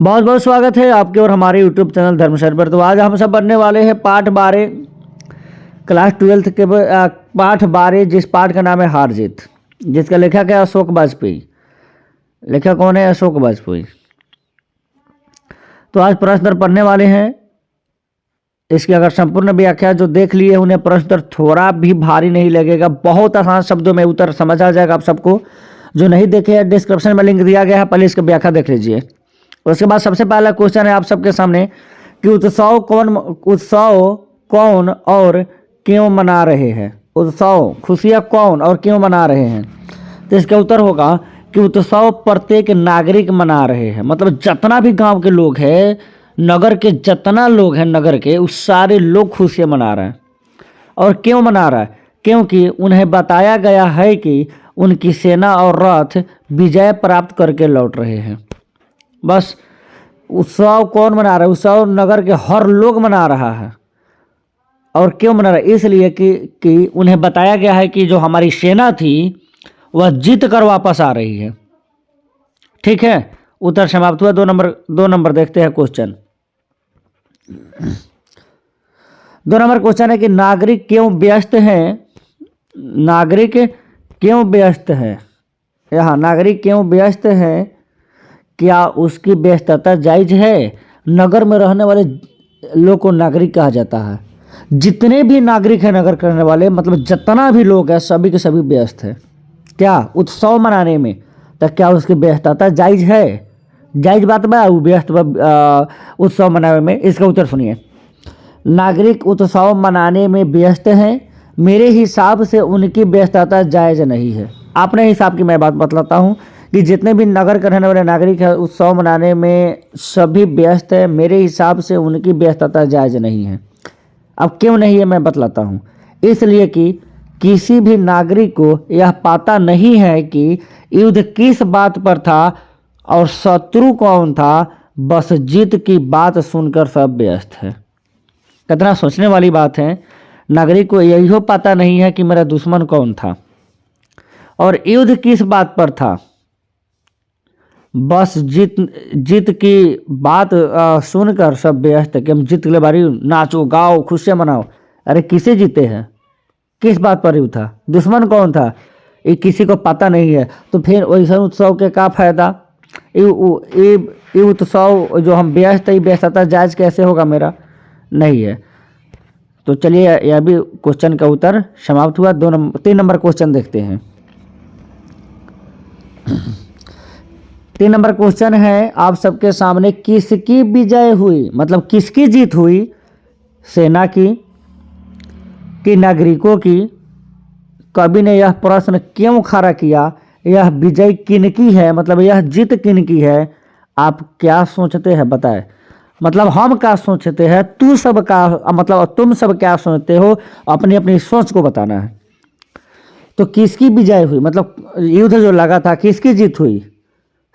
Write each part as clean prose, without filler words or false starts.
बहुत बहुत स्वागत है आपके और हमारे YouTube चैनल धर्मशर पर। तो आज हम सब पढ़ने वाले हैं पाठ 12 क्लास 12 के पाठ 12, जिस पाठ का नाम है हार जीत, जिसका लेखक है अशोक वाजपेयी। लेखक कौन है? अशोक वाजपेयी। तो आज प्रश्न उत्तर पढ़ने वाले हैं। इसकी अगर संपूर्ण व्याख्या जो देख लिए उन्हें प्रश्न उत्तर थोड़ा भी भारी नहीं लगेगा, बहुत आसान शब्दों में उत्तर समझ आ जाएगा आप सबको। जो नहीं देखे हैं डिस्क्रिप्शन में लिंक दिया गया है, पहले इसकी व्याख्या देख लीजिए। उसके बाद सबसे पहला क्वेश्चन है आप सबके सामने कि उत्सव कौन और क्यों मना रहे हैं। उत्सव खुशियाँ कौन और क्यों मना रहे हैं? तो इसका उत्तर होगा कि उत्सव प्रत्येक नागरिक मना रहे हैं। मतलब जितना भी गांव के लोग हैं, नगर के जितना लोग हैं नगर के, उस सारे लोग खुशियाँ मना रहे हैं। और क्यों मना रहा है? क्योंकि उन्हें बताया गया है कि उनकी सेना और रथ विजय प्राप्त करके लौट रहे हैं। बस उत्सव कौन मना रहा है? उत्सव नगर के हर लोग मना रहा है। और क्यों मना रहा है? इसलिए कि उन्हें बताया गया है कि जो हमारी सेना थी वह जीत कर वापस आ रही है। ठीक है, उत्तर समाप्त हुआ। 2 नंबर देखते हैं क्वेश्चन। 2 नंबर क्वेश्चन है कि नागरिक क्यों व्यस्त हैं। नागरिक क्यों व्यस्त है? यहाँ नागरिक क्यों व्यस्त है? क्या उसकी व्यस्तता जायज है? नगर में रहने वाले लोग को नागरिक कहा जाता है। जितने भी नागरिक हैं नगर करने वाले, मतलब जितना भी लोग हैं, सभी के सभी व्यस्त है क्या उत्सव मनाने में। तो क्या उसकी व्यस्तता जायज है? जायज बात बा वो व्यस्त उत्सव मनाने में। इसका उत्तर सुनिए। नागरिक उत्सव मनाने में व्यस्त हैं। मेरे हिसाब से उनकी व्यस्तता जायज नहीं है। अपने हिसाब की मैं बात बतलाता हूँ कि जितने भी नगर के रहने वाले नागरिक हैं उत्सव मनाने में सभी व्यस्त है। मेरे हिसाब से उनकी व्यस्तता जायज नहीं है। अब क्यों नहीं है मैं बतलाता हूँ। इसलिए कि किसी भी नागरिक को यह पता नहीं है कि युद्ध किस बात पर था और शत्रु कौन था। बस जीत की बात सुनकर सब व्यस्त है। कितना सोचने वाली बात है। नागरिक को यही पता नहीं है कि मेरा दुश्मन कौन था और युद्ध किस बात पर था। बस जीत की बात सुनकर सब व्यस्त है कि हम जीत के बारी नाचो गाओ खुशियाँ मनाओ। अरे किसे जीते हैं? किस बात पर युद्ध था? दुश्मन कौन था? ये किसी को पता नहीं है। तो फिर वैसा उत्सव के क्या फायदा? ये उत्सव जो हम व्यस्त है, व्यस्तता जायज कैसे होगा? मेरा नहीं है। तो चलिए यह भी क्वेश्चन का उत्तर समाप्त हुआ। 3 नंबर क्वेश्चन देखते हैं। 3 नंबर क्वेश्चन है आप सबके सामने, किसकी विजय हुई? मतलब किसकी जीत हुई? सेना की कि नागरिकों की? कवि ने यह प्रश्न क्यों खड़ा किया? यह विजय किनकी है? मतलब यह जीत किनकी है? आप क्या सोचते हैं बताएं। मतलब हम क्या सोचते हैं, तू सब का मतलब तुम सब क्या सोचते हो, अपनी अपनी सोच को बताना है। तो किसकी विजय हुई? मतलब युद्ध जो लगा था किसकी जीत हुई?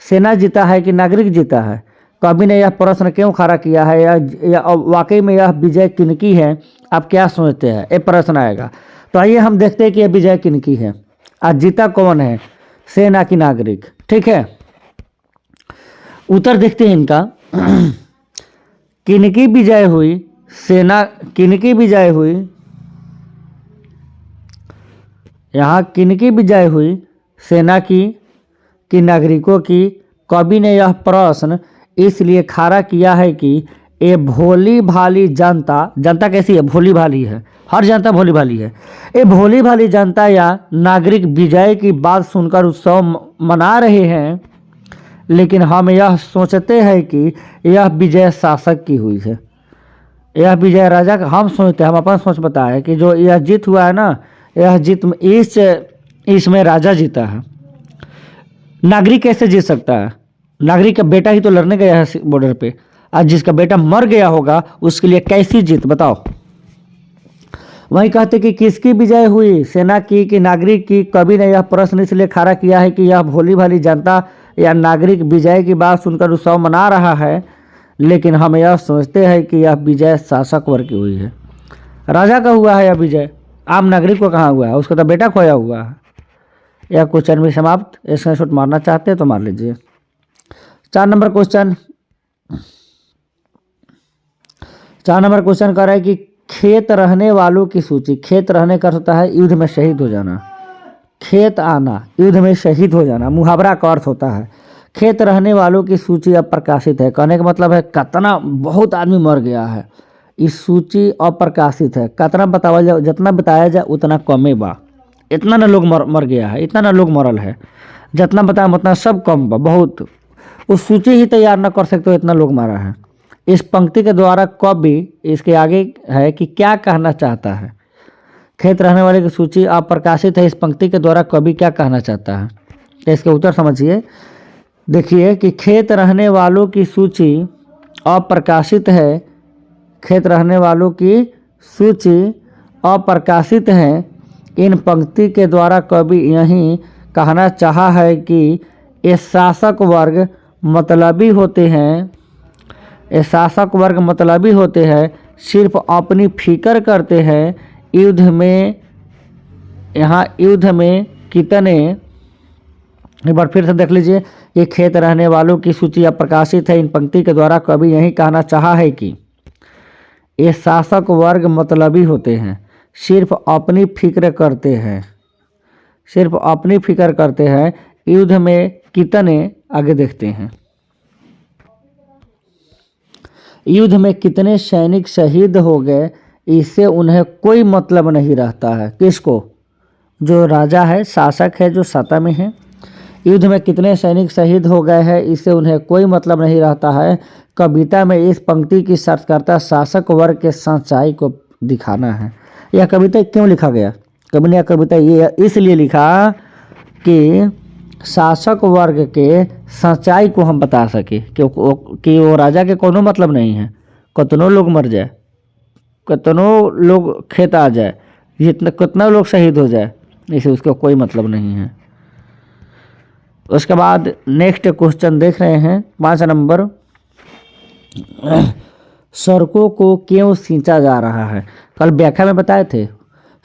सेना जीता है कि नागरिक जीता है? कवि ने यह प्रश्न क्यों खड़ा किया है? या वाकई में यह विजय किनकी है? आप क्या सोचते हैं? ये प्रश्न आएगा। तो आइए हम देखते हैं कि यह विजय किनकी है। आज जीता कौन है, सेना की नागरिक? ठीक है, उत्तर देखते हैं इनका। किनकी विजय हुई? सेना किनकी विजय हुई? यहाँ किनकी विजय हुई? सेना की कि नागरिकों की? कवि ने यह प्रश्न इसलिए खड़ा किया है कि ये भोली भाली जनता कैसी है? भोली भाली है। हर जनता भोली भाली है। ये भोली भाली जनता या नागरिक विजय की बात सुनकर उत्सव मना रहे हैं, लेकिन हम यह सोचते हैं कि यह विजय शासक की हुई है। यह विजय राजा का हम सोचते हैं, हम अपना सोच बताए कि जो यह जीत हुआ है ना, यह जीत इसमें राजा जीता है। नागरिक कैसे जीत सकता है? नागरिक का बेटा ही तो लड़ने गया है बॉर्डर पे। आज जिसका बेटा मर गया होगा उसके लिए कैसी जीत बताओ। वही कहते कि किसकी विजय हुई, सेना की कि नागरिक की? कवि ने यह प्रश्न इसलिए खड़ा किया है कि यह भोली भाली जनता या नागरिक विजय की बात सुनकर उत्सव मना रहा है, लेकिन हम यह सोचते हैं कि यह विजय शासक वर्ग की हुई है। राजा का हुआ है यह विजय, आम नागरिक को कहाँ हुआ है? उसका तो बेटा खोया हुआ है। यह क्वेश्चन भी समाप्त। स्क्रीनशॉट मारना चाहते हैं तो मार लीजिए। 4 नंबर क्वेश्चन, 4 नंबर क्वेश्चन कर रहा है कि खेत रहने वालों की सूची। खेत रहने का अर्थ होता है युद्ध में शहीद हो जाना। खेत आना, युद्ध में शहीद हो जाना, मुहावरा का अर्थ होता है। खेत रहने वालों की सूची अब प्रकाशित है, कहने का मतलब है कितना बहुत आदमी मर गया है, इस सूची अप्रकाशित है। कितना बताया जाए, जितना बताया जाए उतना कमे बा। इतना ना लोग मर गया है, इतना ना लोग मरल है, जितना बताया उतना सब कम बा, बहुत। उस सूची ही तैयार ना कर सकते हो, इतना लोग मारा है। इस पंक्ति के द्वारा कवि, इसके आगे है कि क्या कहना चाहता है। खेत रहने वाले की सूची अप्रकाशित है, इस पंक्ति के द्वारा कवि क्या कहना चाहता है, तो इसके उत्तर समझिए। देखिए कि खेत रहने वालों की सूची अप्रकाशित है, खेत रहने वालों की सूची अप्रकाशित है, इन पंक्ति के द्वारा कवि यही कहना चाहा है कि ये शासक वर्ग मतलबी होते हैं, ये शासक वर्ग मतलबी होते हैं, सिर्फ अपनी फिक्र करते हैं। युद्ध में, यहाँ युद्ध में कितने, एक बार फिर से देख लीजिए, ये खेत रहने वालों की सूची अप्रकाशित है, इन पंक्ति के द्वारा कवि यही कहना चाहा है कि ये शासक वर्ग मतलबी होते हैं, सिर्फ अपनी फिक्र करते हैं, सिर्फ अपनी फिक्र करते हैं। युद्ध में कितने, आगे देखते हैं, युद्ध में कितने सैनिक शहीद हो गए, इससे उन्हें कोई मतलब नहीं रहता है। किसको? जो राजा है, शासक है, जो सत्ता में है। युद्ध में कितने सैनिक शहीद हो गए हैं, इससे उन्हें कोई मतलब नहीं रहता है। कविता में इस पंक्ति की सार्थकता शासक वर्ग के सच्चाई को दिखाना है। यह कविता क्यों लिखा गया? कवि ने यह कविता ये इसलिए लिखा कि शासक वर्ग के सच्चाई को हम बता सके कि वो राजा के कोनो मतलब नहीं है, कितनों लोग मर जाए, कितनों लोग खेत आ जाए, जितना कितना लोग शहीद हो जाए, इसे उसका कोई मतलब नहीं है। उसके बाद नेक्स्ट क्वेश्चन देख रहे हैं 5 नंबर, सड़कों को क्यों सींचा जा रहा है? कल व्याख्या में बताए थे,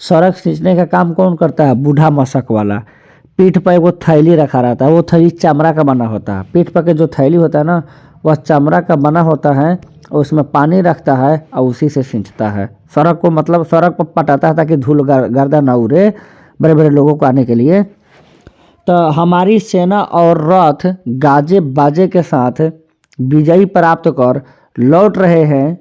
सड़क सींचने का काम कौन करता है? बूढ़ा मशक वाला। पीठ पर वो थैली रखा रहता है, वो थैली चमड़ा का बना होता है। पीठ पर के जो थैली होता है ना, वह चमड़ा का बना होता है, उसमें पानी रखता है और उसी से सींचता है सड़क को, मतलब सड़क पर पटाता है ताकि धूल गर्दा ना उड़े बड़े बड़े लोगों को आने के लिए। तो हमारी सेना और रथ गाजे बाजे के साथ विजयी प्राप्त कर लौट रहे हैं।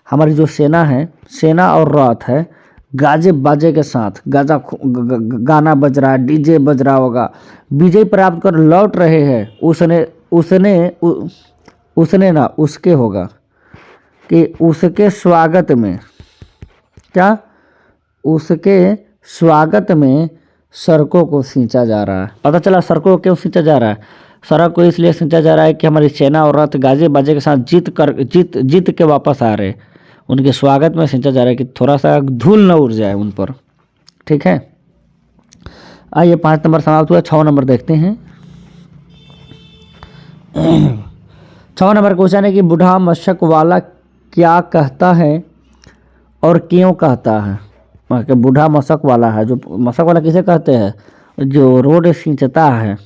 हमारी जो सेना है, सेना और रथ है, गाजे बाजे के साथ, गाना बज रहा है, डीजे बज रहा होगा, विजय प्राप्त कर लौट रहे हैं। उसने ना, उसके होगा कि उसके स्वागत में, क्या? उसके स्वागत में सड़कों को सींचा जा रहा है। पता चला सड़कों को क्यों सींचा जा रहा है? सड़क को इसलिए सींचा जा रहा है कि हमारी सेना और रथ गाजे बाजे के साथ जीत के वापस आ रहे, उनके स्वागत में सींचा जा रहा है कि थोड़ा सा धूल न उड़ जाए उन पर। ठीक है, आइए 5 नंबर समाप्त हुआ। 6 नंबर देखते हैं। 6 नंबर क्वेश्चन है कि बूढ़ा मशक वाला क्या कहता है और क्यों कहता है? बूढ़ा मशक वाला है, जो मशक वाला किसे कहते हैं? जो रोड सींचता है,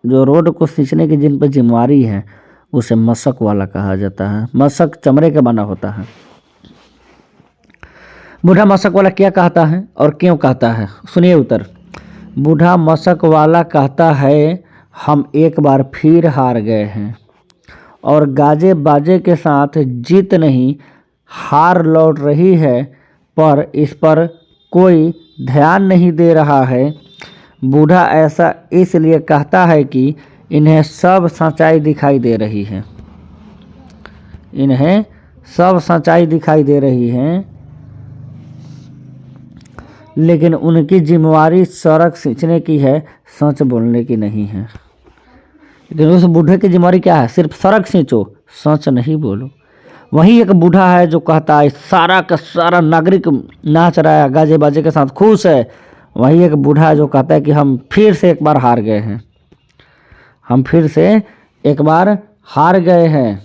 जो रोड को सींचने की जिन पर जिम्मेवारी है, उसे मशक वाला कहा जाता है। मशक चमड़े का बना होता है। बूढ़ा मशक वाला क्या कहता है और क्यों कहता है? सुनिए उत्तर। बूढ़ा मशक वाला कहता है, हम एक बार फिर हार गए हैं और गाजे बाजे के साथ जीत नहीं, हार लौट रही है, पर इस पर कोई ध्यान नहीं दे रहा है। बूढ़ा ऐसा इसलिए कहता है कि इन्हें सब सच्चाई दिखाई दे रही है, इन्हें सब सच्चाई दिखाई दे रही है, लेकिन उनकी जिम्मेवारी सड़क सींचने की है, सच बोलने की नहीं है। लेकिन उस बूढ़े की जिम्मेवारी क्या है? सिर्फ सड़क सींचो, सच नहीं बोलो। वही एक बूढ़ा है जो कहता है सारा का सारा नागरिक नाच रहा है, गाजे बाजे के साथ खुश है। वही एक बूढ़ा है जो कहता है कि हम फिर से एक बार हार गए हैं, हम फिर से एक बार हार गए हैं।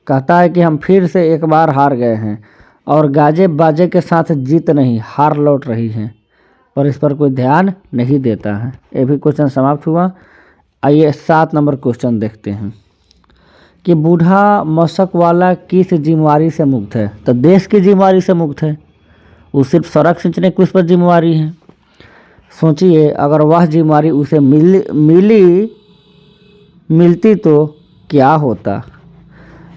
कहता है कि हम फिर से एक बार हार गए हैं और गाजे बाजे के साथ जीत नहीं, हार लौट रही है। पर इस पर कोई ध्यान नहीं देता है। ये भी क्वेश्चन समाप्त हुआ। आइए 7 नंबर क्वेश्चन देखते हैं कि बूढ़ा मशक वाला किस जिम्मेवारी से मुक्त है। तो देश की जिम्मेवारी से मुक्त है, वो सिर्फ सड़क सिंचने की उस पर जिम्मेवारी है। सोचिए अगर वह जिम्मेवारी उसे मिलती तो क्या होता।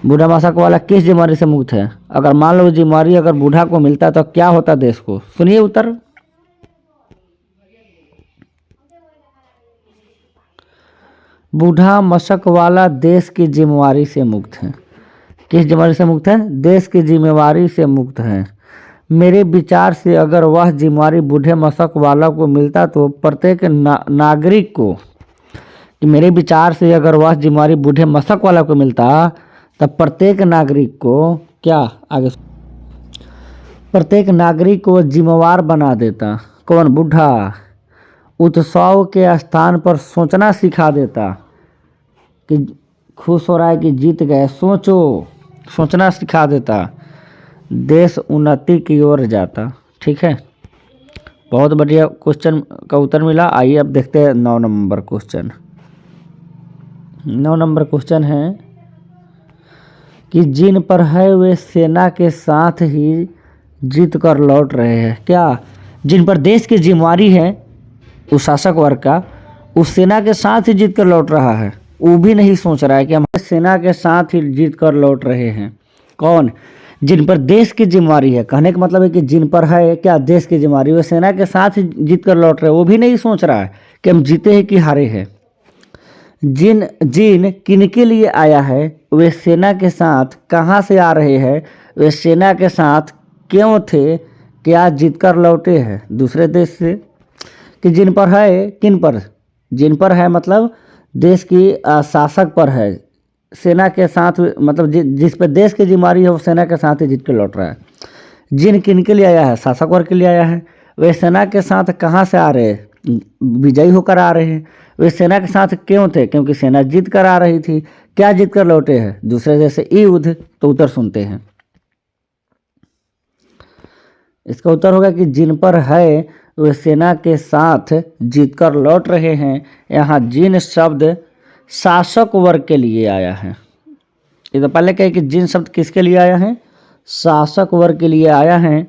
बूढ़ा मशक वाला किस जिम्मेवारी से मुक्त है, अगर मान लो जिम्मेवारी अगर बूढ़ा को मिलता तो क्या होता देश को। सुनिए उत्तर। बूढ़ा मशक वाला देश की जिम्मेवारी से मुक्त है। किस जिम्मेवारी से मुक्त है, देश की जिम्मेवारी से मुक्त है। मेरे विचार से अगर वह जिम्मेवारी बूढ़े मशक वाला को मिलता तो प्रत्येक नागरिक को, मेरे विचार से अगर वह जिम्मेवारी बूढ़े मशक वाला को मिलता तब प्रत्येक नागरिक को क्या, आगे प्रत्येक नागरिक को जिम्मेवार बना देता। कौन, बूढ़ा। उत्सव के स्थान पर सोचना सिखा देता कि खुश हो रहा है कि जीत गए, सोचो, सोचना सिखा देता। देश उन्नति की ओर जाता। ठीक है, बहुत बढ़िया क्वेश्चन का उत्तर मिला। आइए अब देखते हैं 9 नंबर क्वेश्चन। 9 नंबर क्वेश्चन है कि जिन पर है वे सेना के साथ ही जीत कर लौट रहे हैं। क्या, जिन पर देश की जिम्मेवारी है उस शासक वर्ग का, उस सेना के साथ ही जीत कर लौट रहा है। वो भी नहीं सोच रहा है कि हम सेना के साथ ही जीत कर लौट रहे हैं। कौन, जिन पर देश की जिम्मेवारी है। कहने का मतलब है कि जिन पर है क्या, देश की जिम्मेवारी, वे सेना के साथ ही जीत कर लौट रहे हैं। वो भी नहीं सोच रहा है कि हम जीते हैं कि हारे हैं। जिन किनके लिए आया है, वे सेना के साथ कहाँ से आ रहे हैं, वे सेना के साथ क्यों थे, क्या जीतकर लौटे हैं दूसरे देश से। कि जिन पर है, किन पर, जिन पर है मतलब देश की शासक पर है, सेना के साथ मतलब जिस पर देश की जिम्मेवारी है वो सेना के साथ ही जीत के लौट रहा है। जिन किनके लिए आया है, शासक वर्ग के लिए आया है। वे सेना के साथ कहाँ से आ रहे हैं, विजयी होकर आ रहे हैं। वे सेना के साथ क्यों थे, क्योंकि सेना जीत कर आ रही थी। क्या जीत कर लौटे हैं, दूसरे देश से युद्ध। तो उत्तर सुनते हैं। इसका उत्तर होगा कि जिन पर है वे सेना के साथ जीतकर लौट रहे हैं। यहाँ जिन शब्द शासक वर्ग के लिए आया है। ये तो पहले कहे कि जिन शब्द किसके लिए आया है, शासक वर्ग के लिए आया है।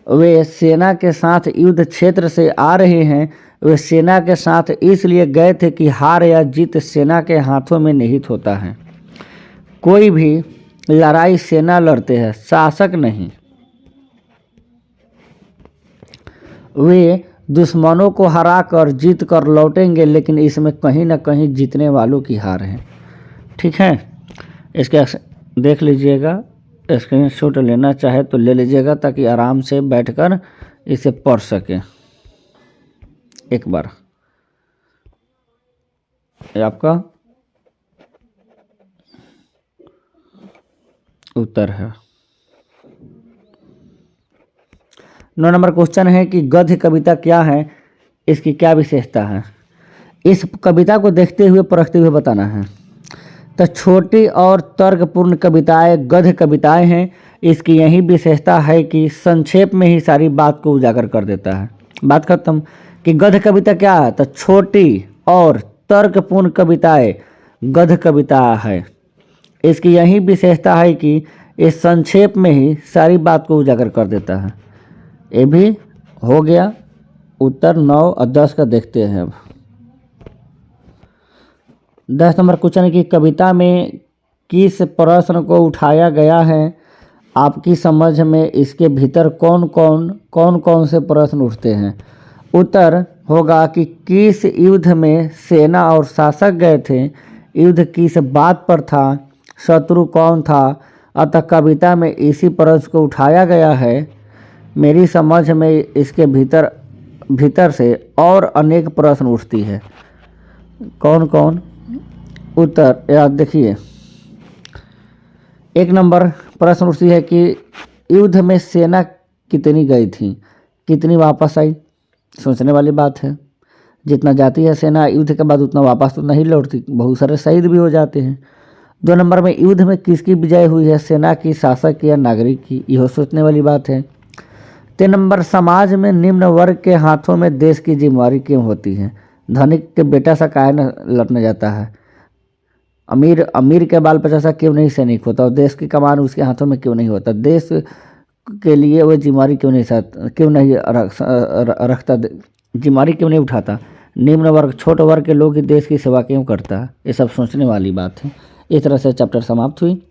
वे सेना के साथ युद्ध क्षेत्र से आ रहे हैं। वे सेना के साथ इसलिए गए थे कि हार या जीत सेना के हाथों में निहित होता है। कोई भी लड़ाई सेना लड़ते हैं, शासक नहीं। वे दुश्मनों को हरा कर जीत कर लौटेंगे, लेकिन इसमें कहीं ना कहीं जीतने वालों की हार है। ठीक है, इसके देख लीजिएगा, स्क्रीनशॉट लेना चाहे तो ले लीजिएगा ताकि आराम से बैठकर इसे पढ़ सकें। एक बार ये आपका उत्तर है। 9 नंबर क्वेश्चन है कि गद्य कविता क्या है, इसकी क्या विशेषता है। इस कविता को देखते हुए परखते हुए बताना है। तो छोटी और तर्कपूर्ण कविताएं गद्य कविताएं हैं। इसकी यही विशेषता है कि संक्षेप में ही सारी बात को उजागर कर देता है। बात खत्म। कि गद्य कविता क्या है, तो छोटी और तर्कपूर्ण कविताएं गद्य कविता है। इसकी यही विशेषता है कि इस संक्षेप में ही सारी बात को उजागर कर देता है। ये भी हो गया उत्तर। 9 और 10 का देखते हैं अब। 10 नंबर क्वेश्चन की कविता में किस प्रश्न को उठाया गया है, आपकी समझ में इसके भीतर कौन कौन से प्रश्न उठते हैं। उत्तर होगा कि किस युद्ध में सेना और शासक गए थे, युद्ध किस बात पर था, शत्रु कौन था। अतः कविता में इसी प्रश्न को उठाया गया है। मेरी समझ में इसके भीतर से और अनेक प्रश्न उठती है। कौन कौन, उत्तर याद देखिए। 1 नंबर प्रश्न उठती है कि युद्ध में सेना कितनी गई थी, कितनी वापस आई। सोचने वाली बात है। जितना जाती है सेना युद्ध के बाद उतना वापस तो नहीं लौटती, बहुत सारे शहीद भी हो जाते हैं। 2 नंबर में युद्ध में किसकी विजय हुई है, सेना की, शासक की या नागरिक की। यह सोचने वाली बात है। 3 नंबर, समाज में निम्न वर्ग के हाथों में देश की जिम्मेवारी क्यों होती है? धनिक के बेटा सा काहे न लड़ने जाता है? अमीर के बाल बच्चा सा क्यों नहीं सैनिक होता? और देश की कमान उसके हाथों में क्यों नहीं होता? देश के लिए वो जिम्मेवारी क्यों नहीं रखता, जिम्मेवारी क्यों नहीं उठाता? निम्न वर्ग, छोट वर्ग के लोग ही देश की सेवा क्यों करता है? ये सब सोचने वाली बात है। इस तरह से चैप्टर समाप्त हुई।